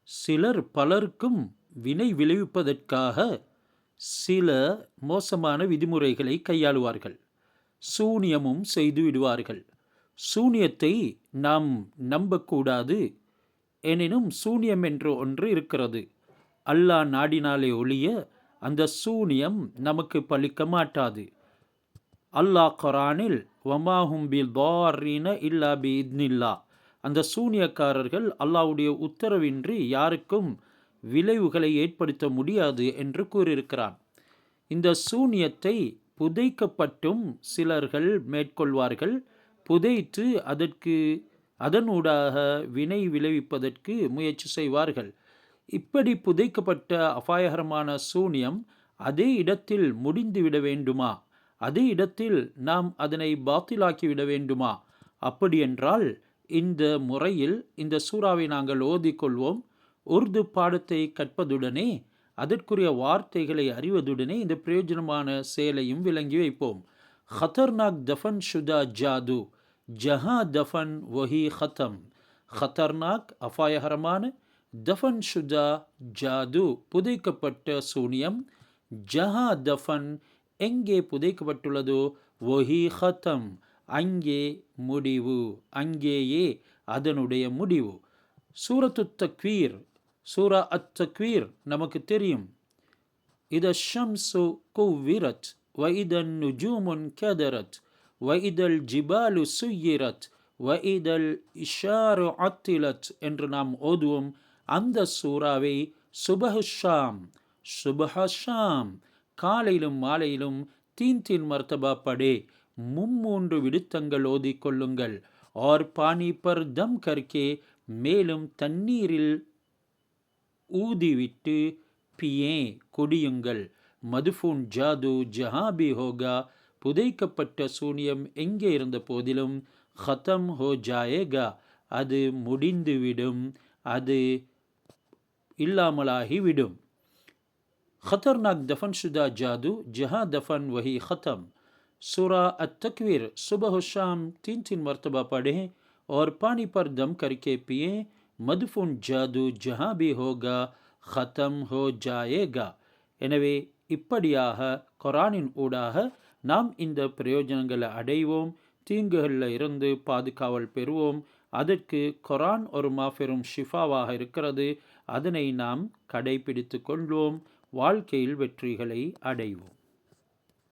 சிலர் பலருக்கும் வினை விளைவிப்பதற்காக சில மோசமான விதிமுறைகளை கையாளுவார்கள். சூனியமும் செய்து விடுவார்கள். சூனியத்தை நாம் நம்பக்கூடாது. எனினும் சூனியம் என்று ஒன்று இருக்கிறது. அல்லாஹ் நாடினாலே ஒழிய அந்த சூனியம் நமக்கு பலிக்க மாட்டாது. அல்லாஹ் குர்ஆனில் வமாஹும் பில் தாரின இல்லா பி இத்னில்லா, அந்த சூனியக்காரர்கள் அல்லாஹ்வுடைய உத்தரவின்றி யாருக்கும் விளைவுகளை ஏற்படுத்த முடியாது என்று கூறியிருக்கிறான். இந்த சூனியத்தை புதைக்கப்பட்டும் சிலர்கள் மேற்கொள்வார்கள். புதைத்து அதனூடாக வினை விளைவிப்பதற்கு முயற்சி செய்வார்கள். இப்படி புதைக்கப்பட்ட அபாயகரமான சூனியம் அதே இடத்தில் முடிந்துவிட வேண்டுமா? அதே இடத்தில் நாம் அதனை பாத்திலாக்கிவிட வேண்டுமா? அப்படியென்றால் இந்த முறையில் இந்த சூறாவை நாங்கள் ஓதிக்கொள்வோம். உருது பாடத்தை கற்பதுடனே அதற்குரிய வார்த்தைகளை அறிவதுடனே இந்த பிரயோஜனமான செயலையும் விளங்கி வைப்போம். ஹத்தர்நாக் தஃபன் ஷுதா ஜாது, ஜஹா தஃபன் வஹி ஹத்தம். ஹத்தர்நாக் அபாயகரமான, தஃபன் ஷுதா ஜாது புதைக்கப்பட்ட சூனியம், ஜஹா தஃபன் எங்கே புதைக்கப்பட்டுள்ளதோ, வஹி ஹத்தம் அங்கே முடிவு, அங்கேயே அதனுடைய முடிவு. சூரத்து தக்வீர், சூரா அத் தக்வீர் நமக்கு தெரியும். இத ஷம்சு குவ்விரத் வ இதன் நுஜூமுன் கதரத் வ இதல் ஜிபாலு சுய்யிரத் வ இதல் இஷாரு அத்திலத் என்று நாம் ஓதுவோம். அந்த சூறாவை சுபஹுஷாம், சுபஹஷாம் காலையிலும் மாலையிலும் தீன் மர்த்தபா படே, மும்மூன்று விடுத்தங்கள் ஓதிக்கொள்ளுங்கள். और पानी पर दम करके, மேலும் தண்ணீரில் ஊதிவிட்டு பியே குடியுங்கள். மதுஃபூன் ஜாது ஜஹாபி ஹோகா, புதைக்கப்பட்ட சூனியம் எங்கே இருந்த போதிலும் ஹத்தம் ஹோ ஜாயேகா, அது முடிந்துவிடும், அது இல்லாமலாகிவிடும். खतरनाक दफन शुदा जादू जहां दफन वही ख़त्म। सूरा अत-तकवीर सुबह शाम 3 मरतबा पढ़ें और पानी पर दम करके पिएं। मदफून जादू जहां भी होगा ख़त्म हो जाएगा. எனவே இப்படியாக குர்ஆனின் ஊடாக நாம் இந்த பிரயோஜனங்களை அடைவோம். தீங்குகளில் இருந்து பாதுகாவல் பெறுவோம். அதற்கு குர்ஆன் ஒரு மாபெரும் ஷிஃபாவாக இருக்கிறது. அதனை நாம் கடைபிடித்து கொள்வோம். வாழ்க்கையில் வெற்றிகளை அடைவோம்.